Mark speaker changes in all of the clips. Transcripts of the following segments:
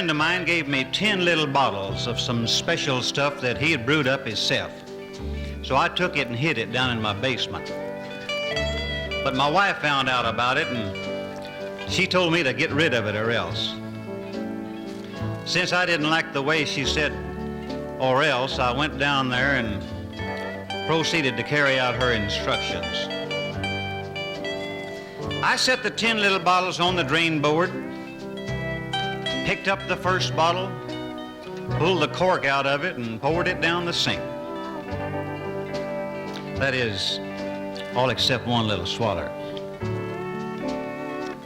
Speaker 1: friend of mine gave me 10 little bottles of some special stuff that he had brewed up himself. So I took it and hid it down in my basement. But my wife found out about it, and she told me to get rid of it or else. Since I didn't like the way she said or else, I went down there and proceeded to carry out her instructions. I set the 10 little bottles on the drain board, picked up the first bottle, pulled the cork out of it, and poured it down the sink. That is, all except one little swaller,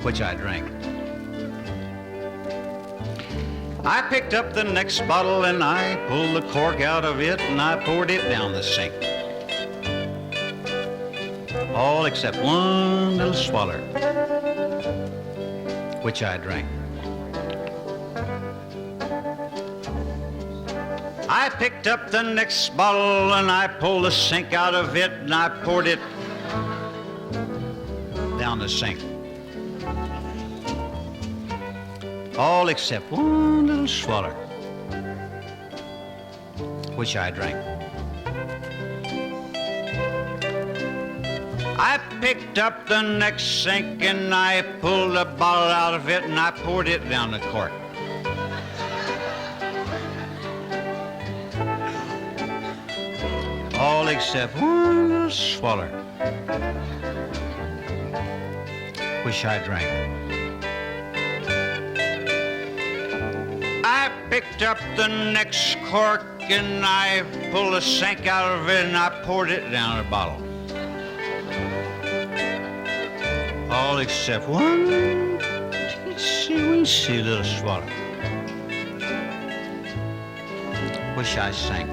Speaker 1: which I drank. I picked up the next bottle and I pulled the cork out of it and I poured it down the sink. All except one little swaller, which I drank. I picked up the next bottle and I pulled the sink out of it and I poured it down the sink. All except one little swaller, which I drank. I picked up the next sink and I pulled a bottle out of it and I poured it down the cork. All except one little swaller, which I drank. I picked up the next cork and I pulled the sink out of it and I poured it down the bottle. All except one teensy little swaller, which I sank.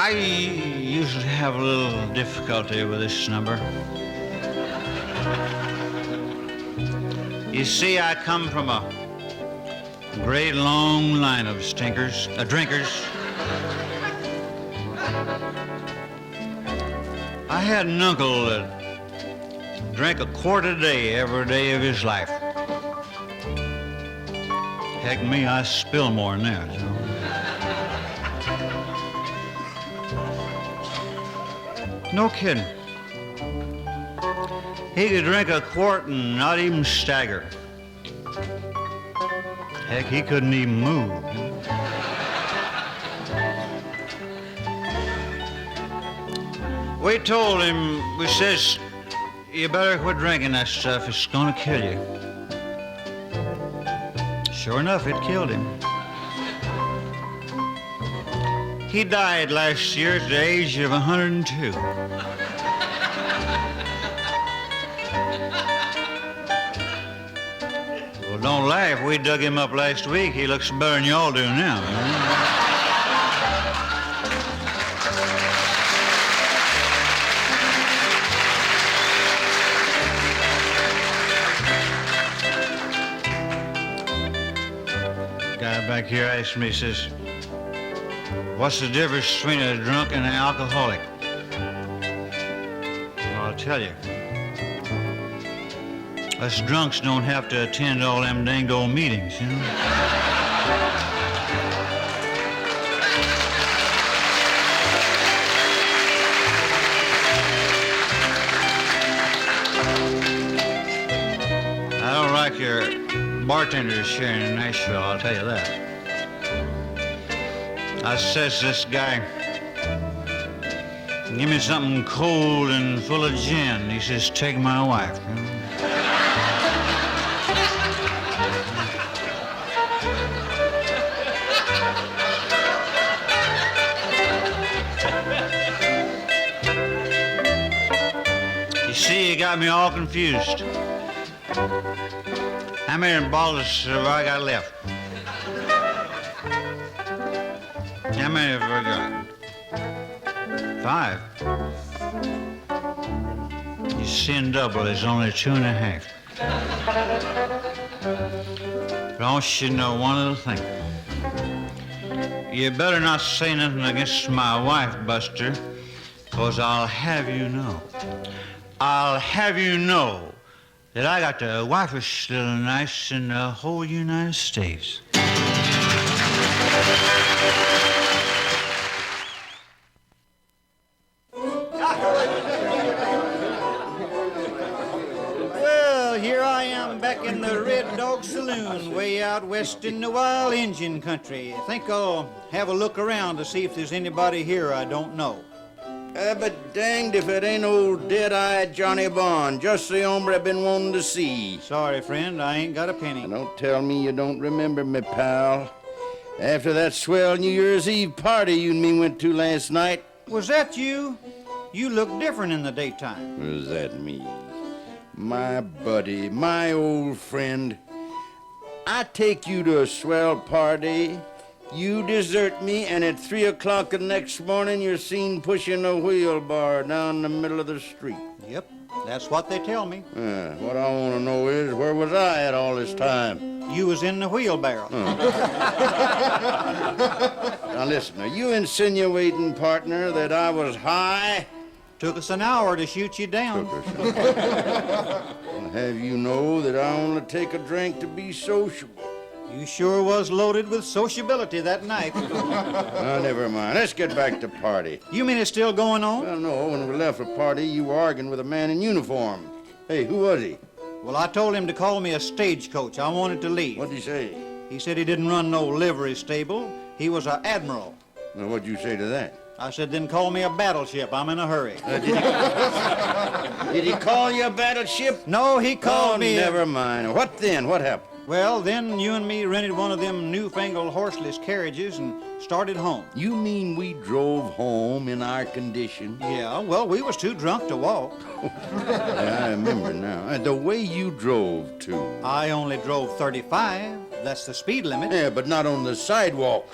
Speaker 1: I usually have a little difficulty with this number. You see, I come from a great long line of drinkers. I had an uncle that drank a quart a day every day of his life. Heck me, I spill more than that. You know? No kidding. He could drink a quart and not even stagger. Heck, he couldn't even move. We told him, we says, you better quit drinking that stuff, it's gonna kill you. Sure enough, it killed him. He died last year at the age of 102. Well, don't laugh. We dug him up last week. He looks better than y'all do now. Guy back here asked me, he says, what's the difference between a drunk and an alcoholic? Well, I'll tell you. Us drunks don't have to attend all them dang old meetings, you know? I don't like your bartenders here in Nashville, I'll tell you that. I says to this guy, give me something cold and full of gin. He says, take my wife. You know? You see, you got me all confused. How many bottles have I got left? How many have I got? 5. You see, in double, there's only 2.5. But I want you to know one little thing. You better not say nothing against my wife, Buster, 'cause I'll have you know I'll have you know that I got the wifest little nice in the whole United States.
Speaker 2: Well, here I am back in the Red Dog Saloon, way out west in the wild Indian country. I think I'll have a look around to see if there's anybody here I don't know.
Speaker 3: But danged if it ain't old dead-eyed Johnny Bond, just the hombre I've been wanting to see.
Speaker 2: Sorry, friend, I ain't got a penny.
Speaker 3: Now, don't tell me you don't remember me, pal. After that swell New Year's Eve party you and me went to last night.
Speaker 2: Was that you? You look different in the daytime.
Speaker 3: Was that me? My buddy, my old friend. I take you to a swell party. You desert me, and at 3 o'clock the next morning, you're seen pushing a wheelbarrow down the middle of the street.
Speaker 2: Yep, that's what they tell me.
Speaker 3: What I want to know is, where was I at all this time?
Speaker 2: You was in the wheelbarrow.
Speaker 3: Now listen, are you insinuating, partner, that I was high?
Speaker 2: Took us an hour to shoot you down.
Speaker 3: I'll have you know that I only take a drink to be sociable.
Speaker 2: You sure was loaded with sociability that night.
Speaker 3: Now, never mind. Let's get back to party.
Speaker 2: You mean it's still going on?
Speaker 3: Well, no. When we left the party, you were arguing with a man in uniform. Hey, who was he?
Speaker 2: Well, I told him to call me a stagecoach. I wanted to leave.
Speaker 3: What'd he say?
Speaker 2: He said he didn't run no livery stable. He was an admiral.
Speaker 3: Well, what'd you say to that?
Speaker 2: I said, then call me a battleship. I'm in a hurry.
Speaker 3: Did he call you a battleship?
Speaker 2: No, he called me.
Speaker 3: Never mind. What then? What happened?
Speaker 2: Well, then you and me rented one of them newfangled horseless carriages and started home.
Speaker 3: You mean we drove home in our condition?
Speaker 2: Yeah, well, we was too drunk to walk.
Speaker 3: I remember now. The way you drove, too.
Speaker 2: I only drove 35. That's the speed limit.
Speaker 3: Yeah, but not on the sidewalk.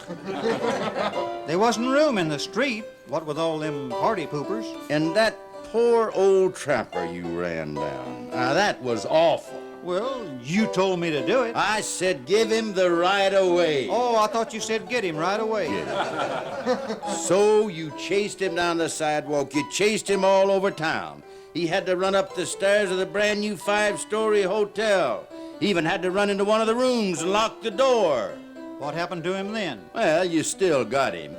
Speaker 2: There wasn't room in the street, what with all them party poopers.
Speaker 3: And that poor old trapper you ran down. Now, that was awful.
Speaker 2: Well, you told me to do it.
Speaker 3: I said give him the right of way.
Speaker 2: Oh, I thought you said get him right away.
Speaker 3: Yeah. So you chased him down the sidewalk. You chased him all over town. He had to run up the stairs of the brand new 5-story hotel. He even had to run into one of the rooms and lock the door.
Speaker 2: What happened to him then?
Speaker 3: Well, you still got him.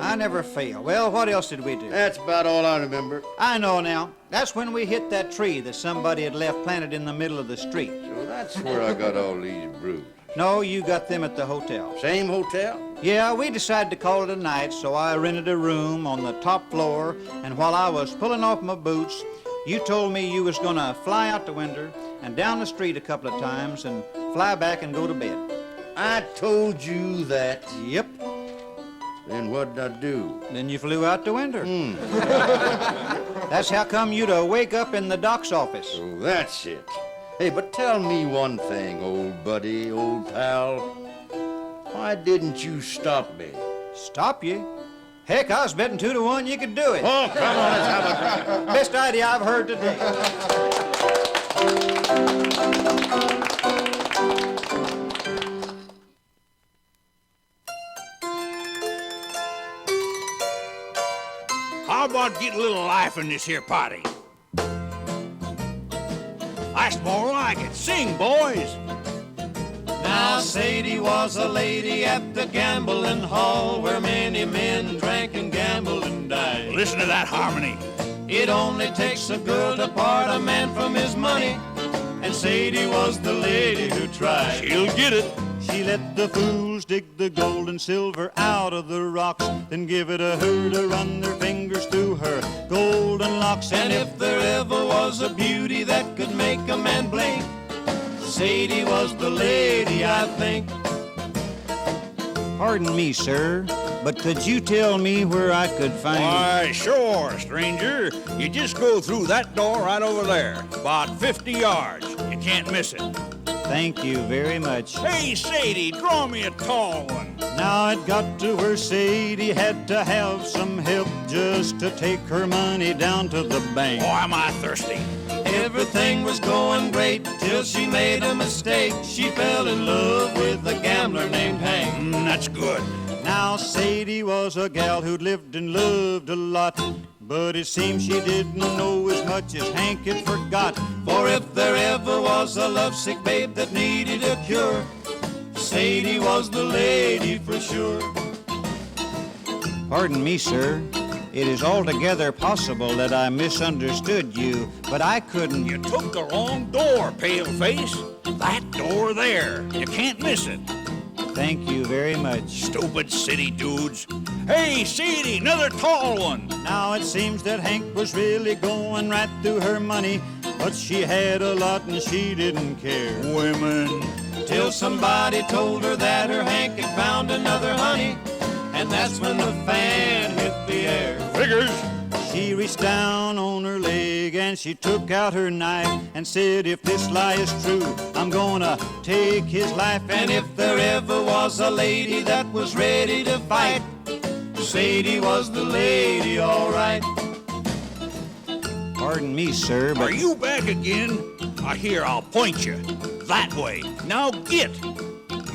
Speaker 2: I never fail. Well, what else did we do?
Speaker 3: That's about all I remember.
Speaker 2: I know now. That's when we hit that tree that somebody had left planted in the middle of the street.
Speaker 3: So that's where I got all these bruises.
Speaker 2: No, you got them at the hotel.
Speaker 3: Same hotel?
Speaker 2: Yeah, we decided to call it a night, so I rented a room on the top floor, and while I was pulling off my boots, you told me you was gonna fly out the window and down the street a couple of times and fly back and go to bed.
Speaker 3: I told you that.
Speaker 2: Yep.
Speaker 3: Then what'd I do?
Speaker 2: Then you flew out the window. That's how come you to wake up in the doc's office.
Speaker 3: Oh, that's it. Hey, but tell me one thing, old buddy, old pal. Why didn't you stop me?
Speaker 2: Stop you? Heck, I was betting 2 to 1 you could do it.
Speaker 3: Oh, come on, let's have a drink.
Speaker 2: Best idea I've heard today.
Speaker 4: How about getting a little life in this here party? That's more like it. Sing, boys.
Speaker 5: Now Sadie was a lady at the gambling hall where many men drank and gambled and died.
Speaker 4: Listen to that harmony.
Speaker 5: It only takes a girl to part a man from his money, and Sadie was the lady who tried.
Speaker 4: She'll get it.
Speaker 2: She let the fools dig the gold and silver out of the rocks, then give it a her to run their fingers through her golden locks.
Speaker 5: And if there ever was a beauty that could make a man blink, Sadie was the lady, I think.
Speaker 2: Pardon me, sir, but could you tell me where I could find...
Speaker 4: Why, sure, stranger. You just go through that door right over there, about 50 yards. You can't miss it.
Speaker 2: Thank you very much.
Speaker 4: Hey, Sadie, draw me a tall one.
Speaker 2: Now it got to where Sadie had to have some help just to take her money down to the bank.
Speaker 4: Boy, am I thirsty.
Speaker 5: Everything was going great till she made a mistake. She fell in love with a gambler named Hank.
Speaker 4: That's good.
Speaker 2: Now Sadie was a gal who'd lived and loved a lot, But it seems she didn't know as much as Hank had forgot.
Speaker 5: For if there ever was a lovesick babe that needed a cure, Sadie was the lady for sure.
Speaker 2: Pardon me, sir. It is altogether possible that I misunderstood you, but I couldn't...
Speaker 4: You took the wrong door, paleface. That door there. You can't miss it.
Speaker 2: Thank you very much.
Speaker 4: Stupid city dudes. Hey, Sadie, another tall one.
Speaker 2: Now it seems that Hank was really going right through her money, but she had a lot and she didn't care.
Speaker 4: Women.
Speaker 5: Till somebody told her that her Hank had found another honey, and that's when the fan hit the air.
Speaker 4: Figures.
Speaker 2: She reached down on her leg and she took out her knife and said, if this lie is true, I'm gonna take his life.
Speaker 5: And if there ever was a lady that was ready to fight, Sadie was the lady, all right.
Speaker 2: Pardon me, sir, but...
Speaker 4: Are you back again? Here, I'll point you. That way. Now get.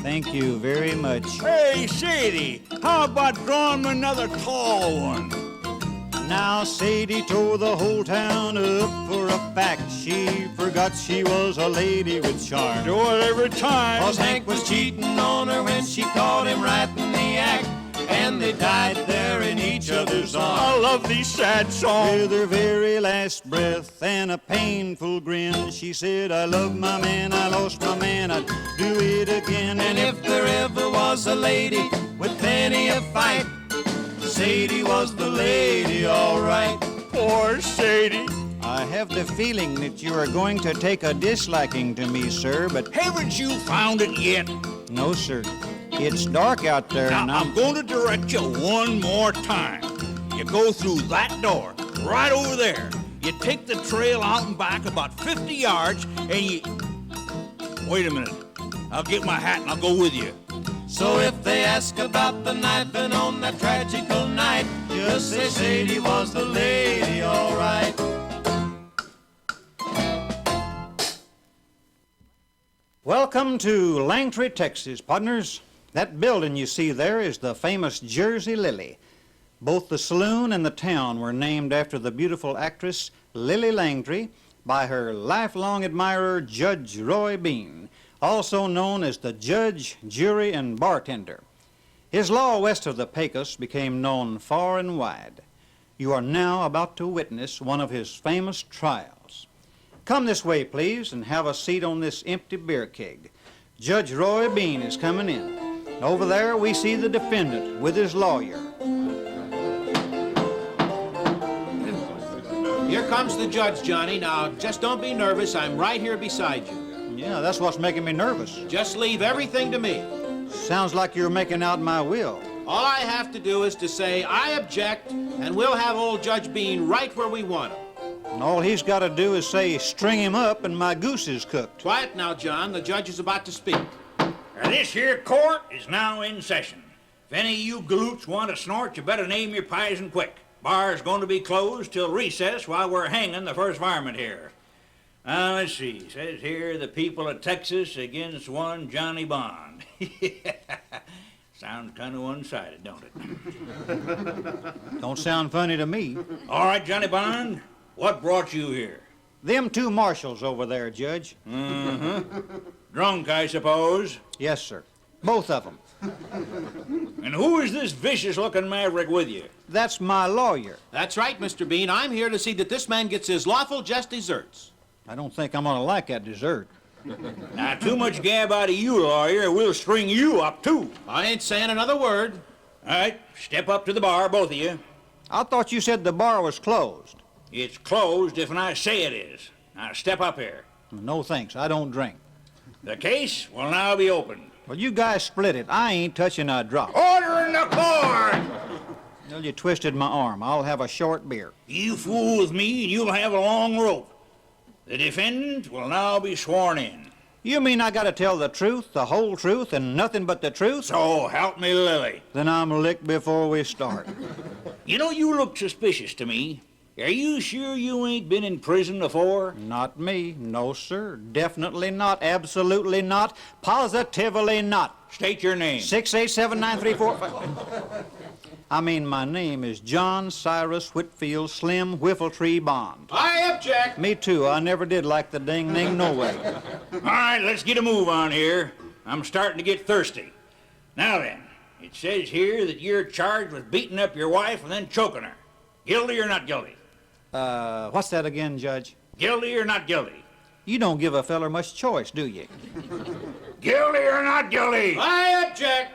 Speaker 2: Thank you very much.
Speaker 4: Hey, Sadie, how about drawing another tall one?
Speaker 2: Now Sadie tore the whole town up for a fact. She forgot she was a lady with charm.
Speaker 4: Do it every time.
Speaker 5: 'Cause Hank was cheating on her when she caught him right in the act, and they died there in each other's arms.
Speaker 4: I love these sad songs.
Speaker 2: With her very last breath and a painful grin, she said, I love my man, I lost my man, I'd do it again.
Speaker 5: And if there ever was a lady with many a fight, Sadie was the lady, all right.
Speaker 4: Poor Sadie.
Speaker 2: I have the feeling that you are going to take a disliking to me, sir, but...
Speaker 4: Haven't you found it yet?
Speaker 2: No, sir. It's dark out there,
Speaker 4: Now,
Speaker 2: and
Speaker 4: I'm going to direct you one more time. You go through that door, right over there. You take the trail out and back about 50 yards, and you... Wait a minute. I'll get my hat and I'll go with you.
Speaker 5: So if they ask about the knifing on that tragical night, just say Sadie was the lady, all right.
Speaker 2: Welcome to Langtry, Texas, partners. That building you see there is the famous Jersey Lily. Both the saloon and the town were named after the beautiful actress Lily Langtry by her lifelong admirer, Judge Roy Bean, also known as the judge, jury, and bartender. His law west of the Pecos became known far and wide. You are now about to witness one of his famous trials. Come this way, please, and have a seat on this empty beer keg. Judge Roy Bean is coming in. Over there, we see the defendant with his lawyer.
Speaker 6: Here comes the judge, Johnny. Now, just don't be nervous. I'm right here beside you.
Speaker 2: Yeah, that's what's making me nervous.
Speaker 6: Just leave everything to me.
Speaker 2: Sounds like you're making out my will.
Speaker 6: All I have to do is to say, I object, and we'll have old Judge Bean right where we want him.
Speaker 2: And all he's got to do is say, string him up and my goose is cooked.
Speaker 6: Quiet now, John. The judge is about to speak.
Speaker 4: This here court is now in session. If any of you galoots want to snort, you better name your pizen quick. Bar's going to be closed till recess while we're hanging the first varmint here. Now, let's see. It says here, the people of Texas against one Johnny Bond. Sounds kind of one-sided, don't it?
Speaker 2: Don't sound funny to me.
Speaker 4: All right, Johnny Bond, what brought you here?
Speaker 2: Them two marshals over there, Judge.
Speaker 4: Drunk, I suppose.
Speaker 2: Yes, sir. Both of them.
Speaker 4: And who is this vicious-looking maverick with you?
Speaker 2: That's my lawyer.
Speaker 6: That's right, Mr. Bean. I'm here to see that this man gets his lawful just deserts.
Speaker 2: I don't think I'm going to like that dessert.
Speaker 4: Now, too much gab out of you, lawyer. We'll string you up, too.
Speaker 6: I ain't saying another word.
Speaker 4: All right, step up to the bar, both of you.
Speaker 2: I thought you said the bar was closed.
Speaker 4: It's closed if I say it is. Now, step up here.
Speaker 2: No thanks, I don't drink.
Speaker 4: The case will now be opened.
Speaker 2: Well, you guys split it. I ain't touching a drop.
Speaker 4: Order in the court!
Speaker 2: Well, you twisted my arm. I'll have a short beer.
Speaker 4: You fool with me, and you'll have a long rope. The defendant will now be sworn in.
Speaker 2: You mean I gotta tell the truth, the whole truth, and nothing but the truth?
Speaker 4: So help me, Lily.
Speaker 2: Then I'm licked before we start.
Speaker 4: You know, you look suspicious to me. Are you sure you ain't been in prison before?
Speaker 2: Not me. No, sir. Definitely not. Absolutely not. Positively not.
Speaker 4: State your name.
Speaker 2: 6879345. I mean, my name is John Cyrus Whitfield Slim Whiffletree Bond.
Speaker 6: I object.
Speaker 2: Me too. I never did like the ding ning no way.
Speaker 4: All right, let's get a move on here. I'm starting to get thirsty. Now then, it says here that you're charged with beating up your wife and then choking her. Guilty or not guilty?
Speaker 2: What's that again, Judge?
Speaker 4: Guilty or not guilty?
Speaker 2: You don't give a feller much choice, do you?
Speaker 4: Guilty or not guilty?
Speaker 6: I object.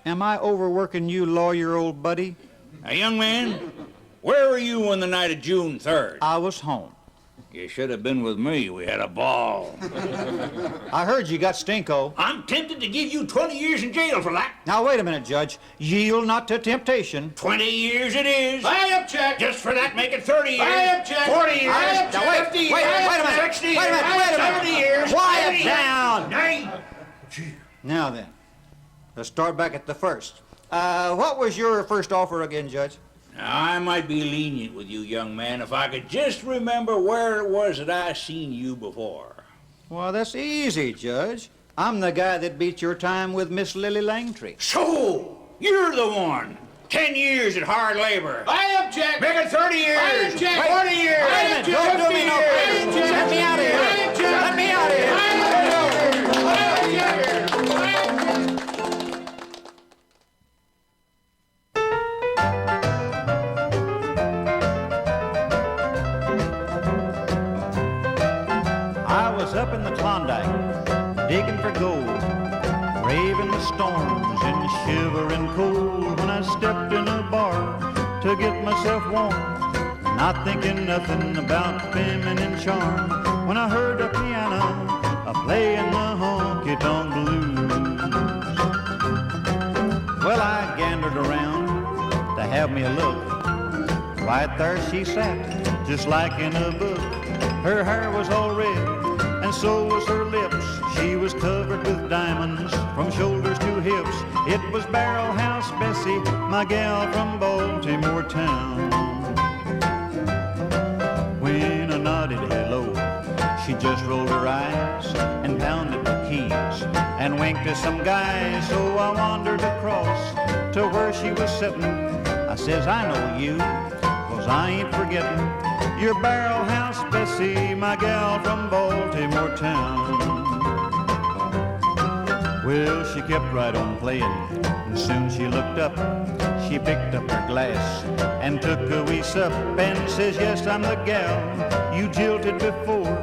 Speaker 2: Am I overworking you, lawyer, old buddy?
Speaker 4: Now, young man, where were you on the night of June 3rd?
Speaker 2: I was home.
Speaker 4: You should have been with me. We had a ball.
Speaker 2: I heard you got stinko.
Speaker 4: I'm tempted to give you 20 years in jail for that.
Speaker 2: Now, wait a minute, Judge. Yield not to temptation.
Speaker 4: 20 years it is.
Speaker 6: I object.
Speaker 4: Just for that, make it 30 years.
Speaker 6: I object.
Speaker 4: 40 years.
Speaker 6: I object.
Speaker 2: Now, wait,
Speaker 4: 50
Speaker 2: wait,
Speaker 4: years.
Speaker 2: wait a minute.
Speaker 4: 60
Speaker 2: Wait a minute,
Speaker 4: years.
Speaker 2: wait a minute.
Speaker 4: 70 years.
Speaker 2: Quiet
Speaker 4: 80
Speaker 2: down.
Speaker 4: Nay.
Speaker 2: Now then, let's start back at the first. What was your first offer again, Judge?
Speaker 4: Now, I might be lenient with you, young man, if I could just remember where it was that I seen you before.
Speaker 2: Well, that's easy, Judge. I'm the guy that beat your time with Miss Lily Langtree.
Speaker 4: So, you're the one. 10 years at hard labor.
Speaker 6: I object.
Speaker 4: Make it 30 years.
Speaker 6: I object.
Speaker 4: 40 years.
Speaker 6: I
Speaker 2: Wait a minute,
Speaker 6: object.
Speaker 2: don't do
Speaker 4: 50
Speaker 2: me no
Speaker 4: years.
Speaker 2: favors. Let me out of here.
Speaker 6: I object.
Speaker 2: Let me out of here. I was up in the Klondike, digging for gold, braving the storms and shivering cold when I stepped in a bar to get myself warm, not thinking nothing about feminine charm, when I heard a piano playing the honky-tonk blues. Well, I gandered around to have me a look. Right there she sat, just like in a book. Her hair was all red, and so was her lips. She was covered with diamonds from shoulders to hips. It was Barrel House Bessie, my gal from Baltimore town. When I nodded hello, she just rolled her eyes and pounded the keys and winked at some guys. So I wandered across to where she was sitting. I says, I know you, 'cause I ain't forgetting. You're Barrel House Bessie, my gal from Baltimore town. Well, she kept right on playing, and soon she looked up. She picked up her glass and took a wee sup and says, yes, I'm the gal you jilted before.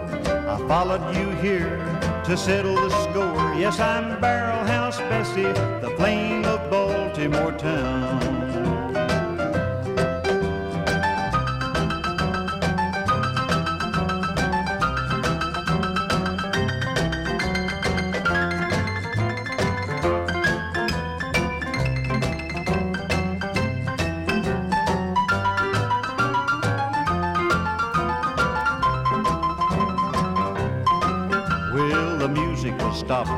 Speaker 2: I followed you here to settle the score. Yes, I'm Barrel House Bessie, the flame of Baltimore town. Well, the music was stopped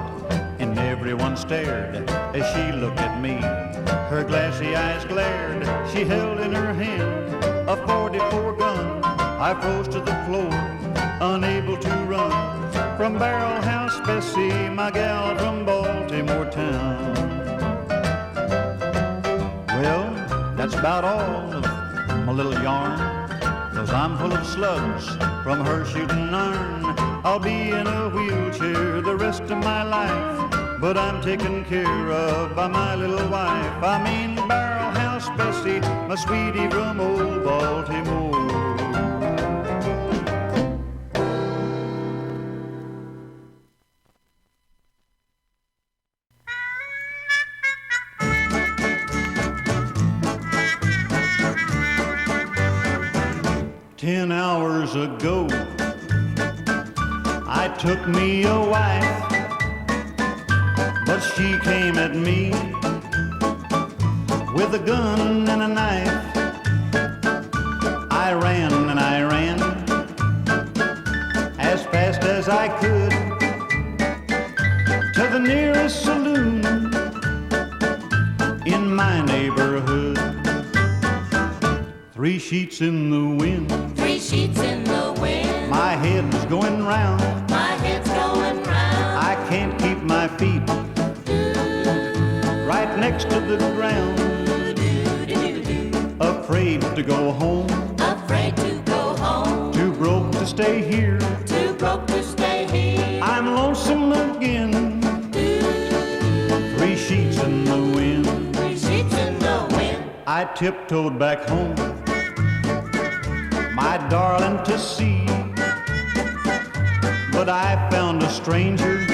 Speaker 2: and everyone stared as she looked at me. Her glassy eyes glared. She held in her hand a 44 gun. I froze to the floor, unable to run from Barrel House Bessie, my gal from Baltimore town. Well, that's about all of my little yarn, 'cause I'm full of slugs from her shooting iron. I'll be in a wheelchair the rest of my life, but I'm taken care of by my little wife. I mean Barrel House Bessie, my sweetie from old Baltimore. "10 hours ago, I took me a wife, but she came at me with a gun and a knife. I ran and I ran as fast as I could to the nearest saloon in my neighborhood. 3 sheets in the wind,
Speaker 7: 3 sheets in the wind.
Speaker 2: my head's going round.
Speaker 7: My head's going round.
Speaker 2: I can't keep my feet right next to the ground.
Speaker 5: to go home,
Speaker 7: afraid to go home,
Speaker 5: too broke to stay here.
Speaker 7: too broke to stay here.
Speaker 5: I'm lonesome again, 3 sheets in the wind.
Speaker 7: 3 sheets in the wind.
Speaker 5: I tiptoed back home, my darling to see, but I found a stranger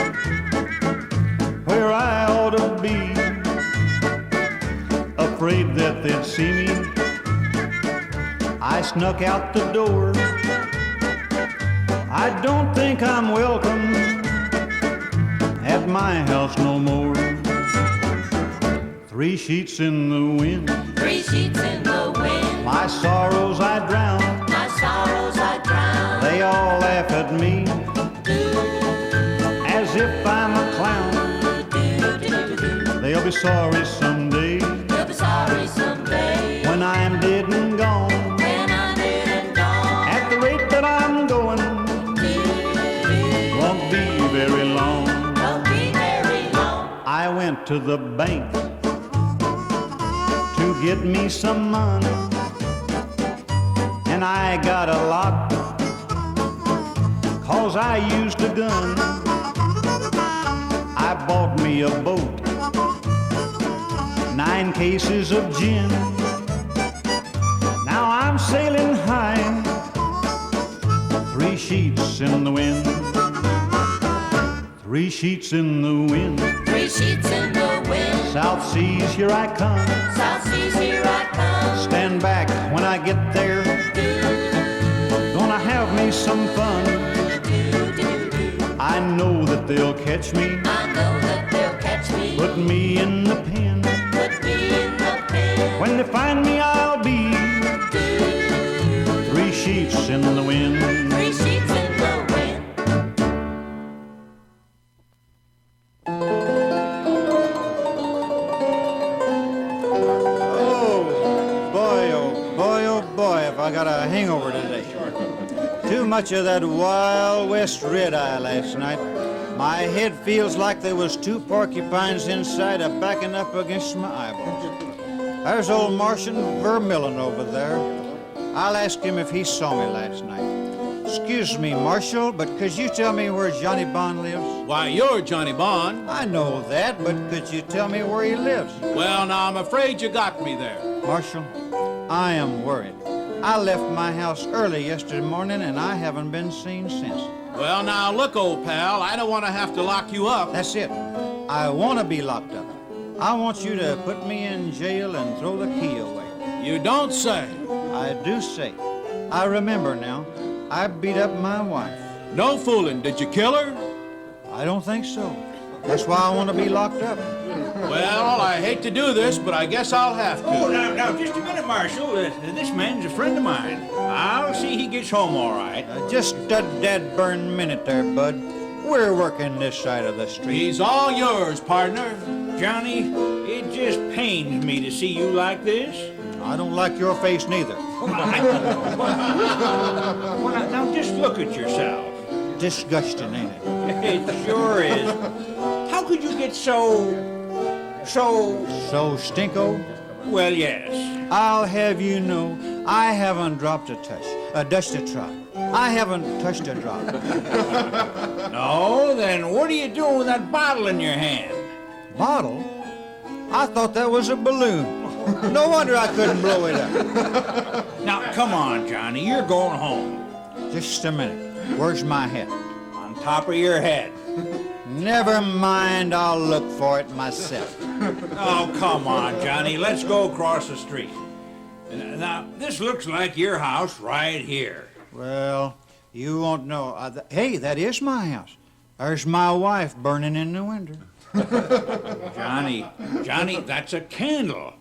Speaker 5: where I ought to be, afraid that they'd see me. I snuck out the door. I don't think I'm welcome at my house no more. 3 sheets in the wind,
Speaker 7: 3 sheets in the wind.
Speaker 5: my sorrows I drown.
Speaker 7: My sorrows I drown.
Speaker 5: They all laugh at me as if I'm a clown. They'll be sorry someday
Speaker 7: You'll be sorry someday.
Speaker 5: when I'm dead and gone.
Speaker 7: When I'm dead and gone.
Speaker 5: At the rate that I'm going, won't be very long.
Speaker 7: Won't be very long.
Speaker 5: I went to the bank to get me some money, and I got a lot, 'cause I used a gun. I bought me a boat, 9 cases of gin. Now I'm sailing high, 3 sheets in the wind. 3 sheets in the wind.
Speaker 7: 3 sheets in the wind.
Speaker 5: South Seas, here I come.
Speaker 7: South Seas, here I come.
Speaker 5: Stand back when I get there. Gonna have me some fun. I know that they'll catch me,
Speaker 7: I know that they'll catch me.
Speaker 5: put me in the pen.
Speaker 7: Put me in the pen.
Speaker 5: When they find me, I'll be 3 sheets in the wind.
Speaker 7: 3 sheets in the wind.
Speaker 2: Oh boy, if I got a hangover today. Too much of that Wild West red-eye last night. My head feels like there was 2 porcupines inside a backing up against my eyeballs. There's old Martian Vermillion over there. I'll ask him if he saw me last night. Excuse me, Marshal, but could you tell me where Johnny Bond lives?
Speaker 6: Why, you're Johnny Bond.
Speaker 2: I know that, but could you tell me where he lives?
Speaker 6: Well, now, I'm afraid you got me there.
Speaker 2: Marshal, I am worried. I left my house early yesterday morning and I haven't been seen since.
Speaker 6: Well, now, look, old pal, I don't want to have to lock you up.
Speaker 2: That's it. I want to be locked up. I want you to put me in jail and throw the key away.
Speaker 6: You don't say.
Speaker 2: I do say. I remember now. I beat up my wife.
Speaker 6: No fooling. Did you kill her?
Speaker 2: I don't think so. That's why I want to be locked up.
Speaker 6: Well, I hate to do this, but I guess I'll have to.
Speaker 4: Oh, now, just a minute, Marshal. This man's a friend of mine. I'll see he gets home all right.
Speaker 2: Just a dead burn minute there, bud. We're working this side of the street.
Speaker 6: He's all yours, partner.
Speaker 4: Johnny, it just pains me to see you like this.
Speaker 2: I don't like your face neither.
Speaker 4: Well, now, just look at yourself.
Speaker 2: Disgusting, ain't it?
Speaker 4: It sure is. How could you get so...
Speaker 2: So stinko?
Speaker 4: Well, yes.
Speaker 2: I'll have you know, I haven't dropped a touch, dusted a drop. I haven't touched a drop.
Speaker 4: No, then what are you doing with that bottle in your hand?
Speaker 2: Bottle? I thought that was a balloon. No wonder I couldn't blow it up.
Speaker 4: Now, come on, Johnny, you're going home.
Speaker 2: Just a minute. Where's my hat?
Speaker 4: On top of your head.
Speaker 2: Never mind, I'll look for it myself.
Speaker 4: Oh, come on, Johnny, let's go across the street. Now, this looks like your house right here.
Speaker 2: Well, you won't know. Hey, that is my house. There's my wife burning in the window.
Speaker 4: Johnny, that's a candle.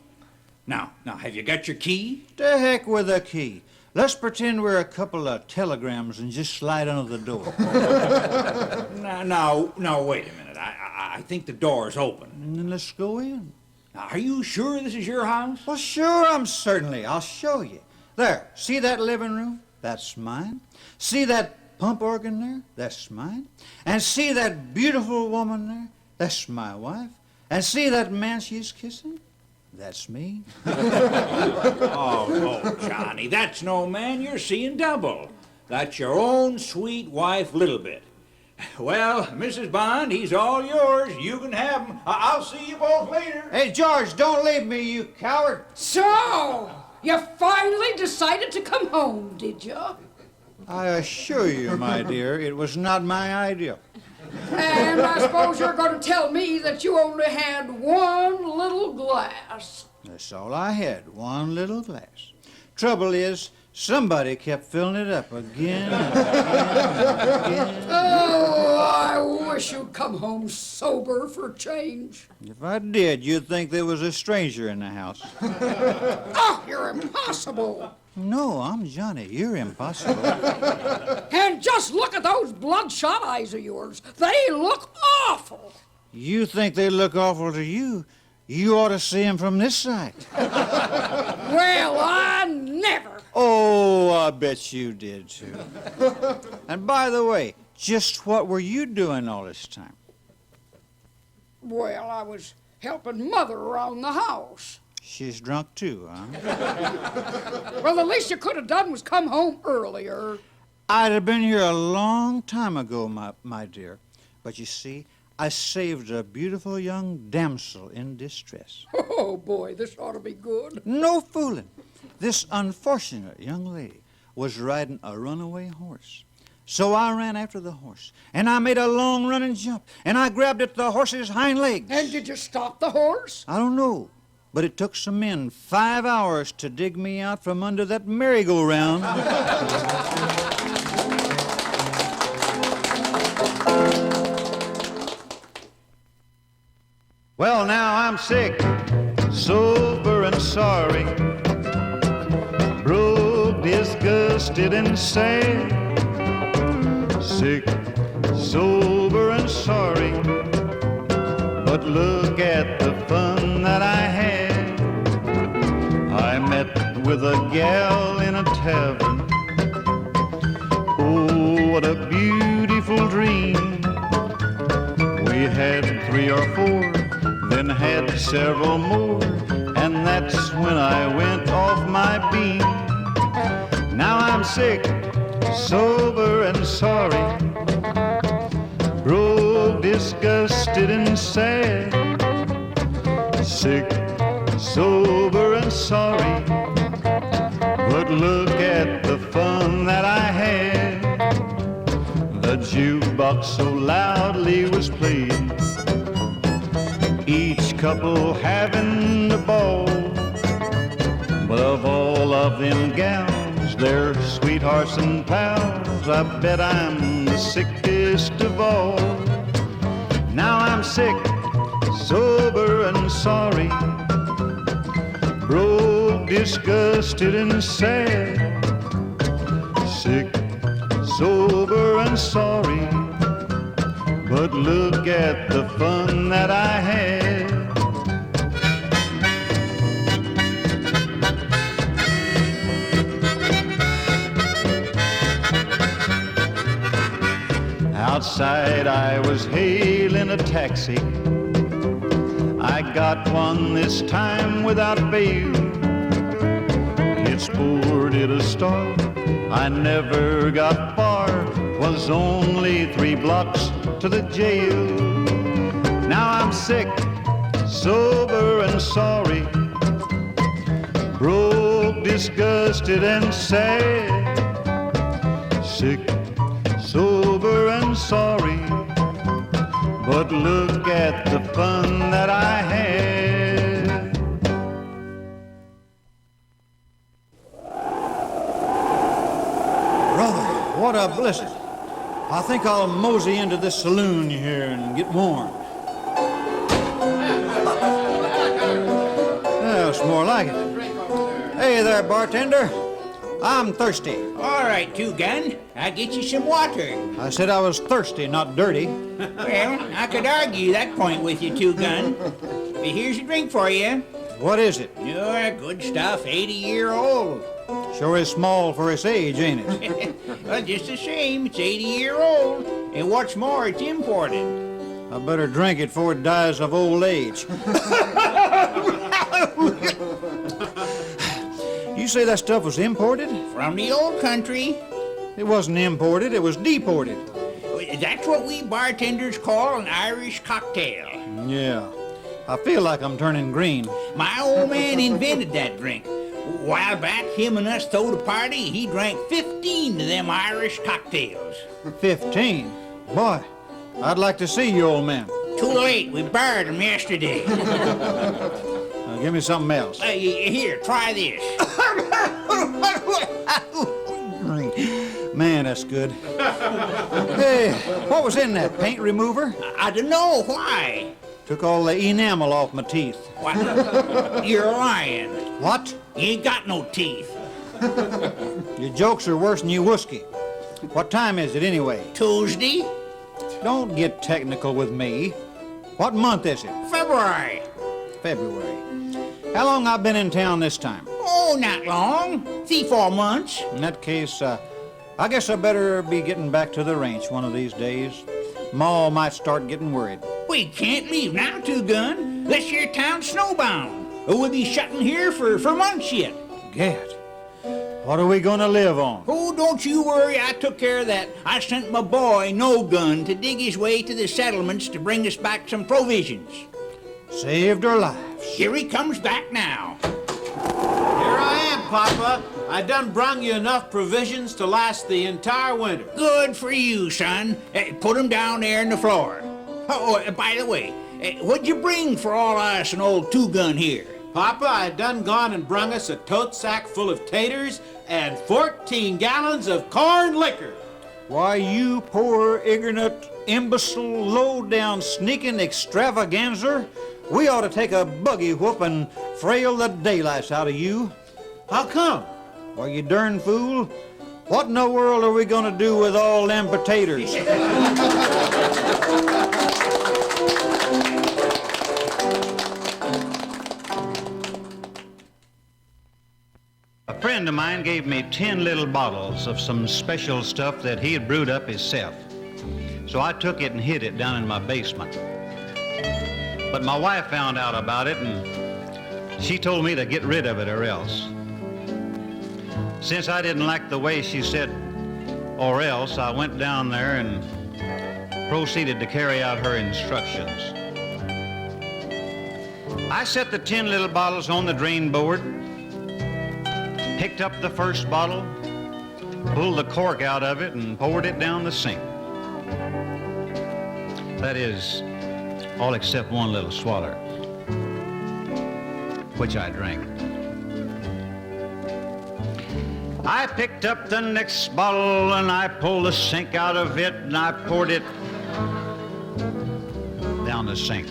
Speaker 4: Now, have you got your key?
Speaker 2: To heck with the key. Let's pretend we're a couple of telegrams and just slide under the door.
Speaker 4: Now, wait a minute. I think the door's open.
Speaker 2: And then let's go in.
Speaker 4: Now, are you sure this is your house?
Speaker 2: Well, sure, I'll show you. There, see that living room? That's mine. See that pump organ there? That's mine. And see that beautiful woman there? That's my wife. And see that man she's kissing? That's me.
Speaker 4: Oh, Johnny, that's no man. You're seeing double. That's your own sweet wife, Little Bit. Well, Mrs. Bond, he's all yours. You can have him. I'll see you both later.
Speaker 2: Hey, George, don't leave me, you coward.
Speaker 8: So, you finally decided to come home, did you?
Speaker 2: I assure you, my dear, it was not my idea.
Speaker 8: And I suppose you're going to tell me that you only had one little glass.
Speaker 2: That's all I had, one little glass. Trouble is, somebody kept filling it up again and again and again.
Speaker 8: Oh, I wish you'd come home sober for change.
Speaker 2: If I did, you'd think there was a stranger in the house.
Speaker 8: Oh, you're impossible.
Speaker 2: No, I'm Johnny. You're impossible.
Speaker 8: And just look at those bloodshot eyes of yours. They look awful.
Speaker 2: You think they look awful to you? You ought to see them from this side.
Speaker 8: Well, I never.
Speaker 2: Oh, I bet you did, too. And by the way, just what were you doing all this time?
Speaker 8: Well, I was helping Mother around the house.
Speaker 2: She's drunk, too, huh?
Speaker 8: Well, the least you could have done was come home earlier.
Speaker 2: I'd have been here a long time ago, my dear. But you see, I saved a beautiful young damsel in distress.
Speaker 8: Oh, boy, this ought to be good.
Speaker 2: No fooling. This unfortunate young lady was riding a runaway horse. So I ran after the horse, and I made a long running jump, and I grabbed at the horse's hind legs.
Speaker 8: And did you stop the horse?
Speaker 2: I don't know, but it took some men 5 hours to dig me out from under that merry-go-round. Well, now I'm sick, sober and sorry, broke, disgusted and sad, sick, sober and sorry, but look at the fun that I had. I met with a gal in a tavern. Oh, what a beautiful dream. We had 3 or 4, then had several more, and that's when I went off my beam. Now I'm sick, sober and sorry, broke, disgusted and sad, sick, sober and sorry, but look at the fun that I had. The jukebox so loudly was playing, each couple having a ball. But of all of them gals, their sweethearts and pals, I bet I'm the sickest of all. Now I'm sick, sober and sorry, broke, disgusted and sad, sick, sober and sorry, but look at the fun that I had. Outside I was hailing a taxi. I got one this time without bail. It's poor did a start, I never got far, 'twas only 3 blocks to the jail. Now I'm sick, sober and sorry, broke, disgusted and sad, sick, sober and sorry, but look at the fun that I had. Brother, what a blizzard. I think I'll mosey into this saloon here and get warm. Yeah, it's more like it. Hey there, bartender. I'm thirsty.
Speaker 4: All right, Two-Gun. I'll get you some water.
Speaker 2: I said I was thirsty, not dirty.
Speaker 4: Well, I could argue that point with you, Two-Gun. But here's a drink for you.
Speaker 2: What is it?
Speaker 4: You're good stuff, 80-year-old.
Speaker 2: Sure is small for its age, ain't it?
Speaker 4: Well, just the same, it's 80-year-old. And what's more, it's imported.
Speaker 2: I better drink it before it dies of old age. You say that stuff was imported?
Speaker 4: From the old country.
Speaker 2: It wasn't imported, it was deported.
Speaker 4: That's what we bartenders call an Irish cocktail.
Speaker 2: Yeah. I feel like I'm turning green.
Speaker 4: My old man invented that drink. A while back, him and us throwed a party. He drank 15 of them Irish cocktails.
Speaker 2: 15? Boy, I'd like to see you, old man.
Speaker 4: Too late. We buried him yesterday.
Speaker 2: Give me something else.
Speaker 4: Here, try this.
Speaker 2: Man, that's good. Hey, what was in that? Paint remover?
Speaker 4: I don't know why.
Speaker 2: Took all the enamel off my teeth.
Speaker 4: What? You're lying.
Speaker 2: What?
Speaker 4: You ain't got no teeth.
Speaker 2: Your jokes are worse than your whiskey. What time is it anyway?
Speaker 4: Tuesday,
Speaker 2: Don't get technical with me. What month is it?
Speaker 4: February.
Speaker 2: February. How long I been in town this time?
Speaker 4: Oh, not long. 3-4 months.
Speaker 2: In that case, I guess I better be getting back to the ranch one of these days. Ma might start getting worried.
Speaker 4: We can't leave now, Two-Gun. This here town's snowbound. We'll be shutting here for months yet.
Speaker 2: Gad, what are we gonna live on?
Speaker 4: Oh, don't you worry. I took care of that. I sent my boy, No Gun, to dig his way to the settlements to bring us back some provisions.
Speaker 2: Saved our lives.
Speaker 4: Here he comes back now.
Speaker 6: Here I am, Papa. I done brung you enough provisions to last the entire winter.
Speaker 4: Good for you, son. Put 'em down there on the floor. Oh, by the way, what'd you bring for all us and old Two-Gun here?
Speaker 6: Papa, I done gone and brung us a tote sack full of taters and 14 gallons of corn liquor.
Speaker 2: Why, you poor, ignorant, imbecile, low-down, sneaking extravaganza. We ought to take a buggy whoop and frail the daylights out of you.
Speaker 6: How come?
Speaker 2: Why, you darn fool. What in the world are we gonna do with all them potatoes?
Speaker 1: A friend of mine gave me 10 little bottles of some special stuff that he had brewed up himself. So I took it and hid it down in my basement. But my wife found out about it and she told me to get rid of it or else. Since I didn't like the way she said or else, I went down there and proceeded to carry out her instructions. I set the 10 little bottles on the drain board, picked up the first bottle, pulled the cork out of it, and poured it down the sink. That is, all except one little swaller, which I drank. I picked up the next bottle and I pulled the sink out of it and I poured it down the sink.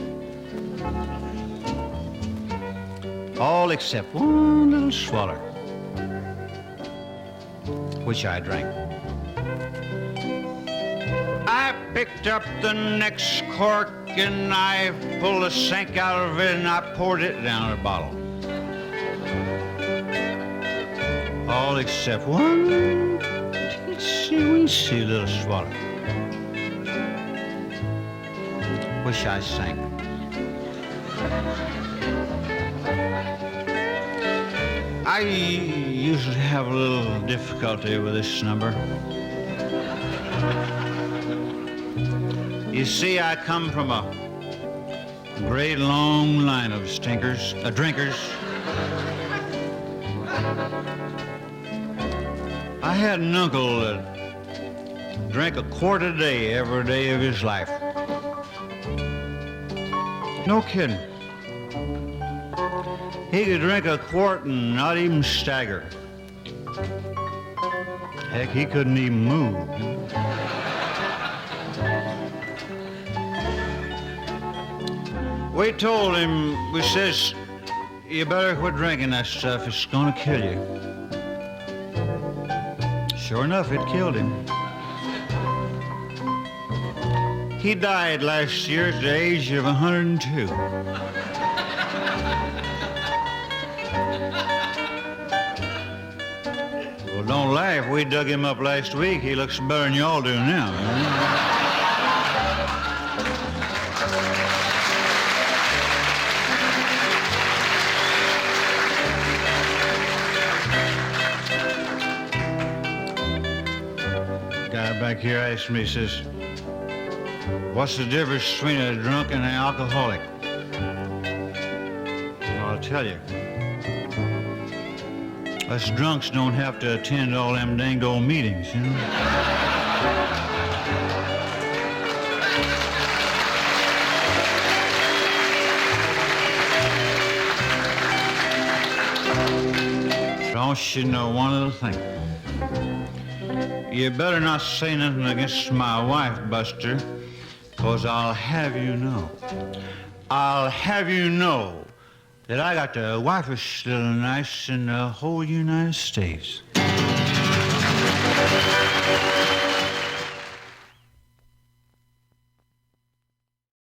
Speaker 1: All except one little swaller, which I drank. I picked up the next cork and I pulled the sink out of it and I poured it down the bottle. All except one teensy little swaller, which I sank. I usually have a little difficulty with this number. You see, I come from a great long line of drinkers. I had an uncle that drank a quart a day every day of his life. No kidding. He could drink a quart and not even stagger. Heck, he couldn't even move. We told him, we says, you better quit drinking that stuff, it's gonna kill you. Sure enough, it killed him. He died last year at the age of 102. Well, don't laugh. We dug him up last week. He looks better than y'all do now. guy back here asked me, he says, what's the difference between a drunk and an alcoholic? Well, I'll tell you. Us drunks don't have to attend all them danged old meetings, you know? Don't you know one little thing? You better not say nothing against my wife, Buster, 'cause I'll have you know that I got the wifest little nice in the whole United States.